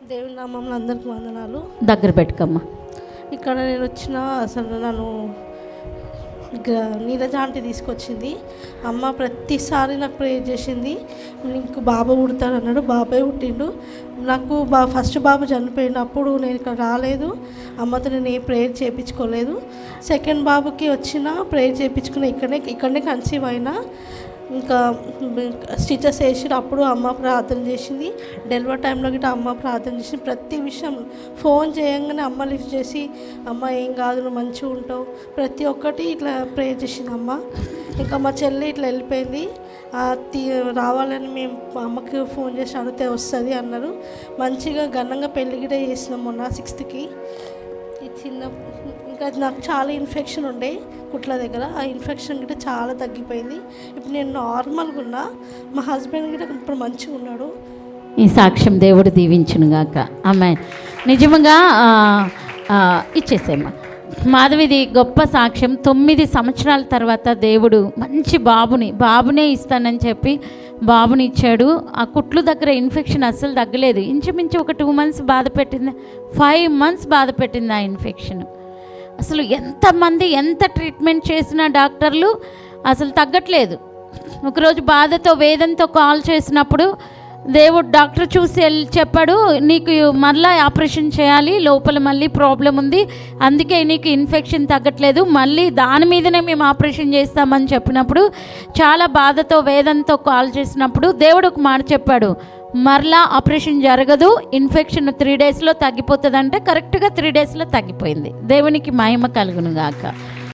దేవుని నామంలో అందరికి వందనాలు. దగ్గర పెట్టుకమ్మా. ఇక్కడ నేను వచ్చిన అసలు నన్ను నీరజ ఆంటీ తీసుకొచ్చింది. అమ్మ ప్రతిసారి నాకు ప్రేయర్ చేసింది. నీకు బాబు పుడతాడు అన్నాడు, బాబాయ్ పుట్టిండు. నాకు ఫస్ట్ బాబు చనిపోయిండు, అప్పుడు నేను ఇక్కడ రాలేదు. అమ్మతో నేను ఏ ప్రేయర్ చేయించుకోలేదు. సెకండ్ బాబుకి వచ్చిన ప్రేయర్ చేయించుకున్న ఇక్కడనే కన్సీవ్ అయినా. ఇంకా స్టిచెస్ వేసి అప్పుడు అమ్మ ప్రార్థన చేసింది. డెలివరీ టైంలో గిట్ట అమ్మ ప్రార్థన చేసింది. ప్రతి విషయం ఫోన్ చేయంగానే అమ్మ లిఫ్ట్ చేసి, అమ్మ ఏం కాదు నువ్వు మంచిగా ఉంటావు, ప్రతి ఒక్కటి ఇట్లా ప్రేయర్ చేసింది అమ్మ. ఇంకా మా చెల్లి ఇట్లా వెళ్ళిపోయింది. రావాలని మేము మా అమ్మకి ఫోన్ చేసి అడిగితే వస్తుంది అన్నారు. మంచిగా ఘనంగా పెళ్లి గిట్ట చేసినాం మొన్న 6th. ఈ చిన్న ఇంకా నాకు చాలా ఇన్ఫెక్షన్ ఉండే కుట్ల దగ్గర. ఆ ఇన్ఫెక్షన్ గిట్ట చాలా తగ్గిపోయింది. ఇప్పుడు నేను నార్మల్గా ఉన్నా. మా హస్బెండ్ గిట్ట ఇప్పుడు మంచిగా ఉన్నాడు. ఈ సాక్ష్యం దేవుడు దీవించునుగాక. ఆమేన్. నిజంగా ఇచ్చేసేమ్మా. మాధవిది గొప్ప సాక్ష్యం. 9 సంవత్సరాల తర్వాత దేవుడు మంచి బాబునే ఇస్తానని చెప్పి బాబుని ఇచ్చాడు. ఆ కుట్లు దగ్గర ఇన్ఫెక్షన్ అస్సలు తగ్గలేదు. ఇంచుమించు ఒక 2 months బాధ పెట్టింది, 5 months బాధ పెట్టింది ఆ ఇన్ఫెక్షన్. అసలు ఎంతమంది ఎంత ట్రీట్మెంట్ చేసినా డాక్టర్లు అసలు తగ్గట్లేదు. ఒకరోజు బాధతో వేదంతో కాల్ చేసినప్పుడు దేవుడు డాక్టర్ చూసి చెప్పాడు, నీకు మళ్ళీ ఆపరేషన్ చేయాలి, లోపల మళ్ళీ ప్రాబ్లం ఉంది, అందుకే నీకు ఇన్ఫెక్షన్ తగ్గట్లేదు, మళ్ళీ దాని మీదనే మేము ఆపరేషన్ చేస్తామని చెప్పినప్పుడు చాలా బాధతో వేదంతో కాల్ చేసినప్పుడు దేవుడు ఒక మాట చెప్పాడు, మరలా ఆపరేషన్ జరగదు, ఇన్ఫెక్షన్ 3 daysలో తగ్గిపోతుంది. అంటే కరెక్ట్గా 3 daysలో తగ్గిపోయింది. దేవునికి మహిమ కలుగును గాక.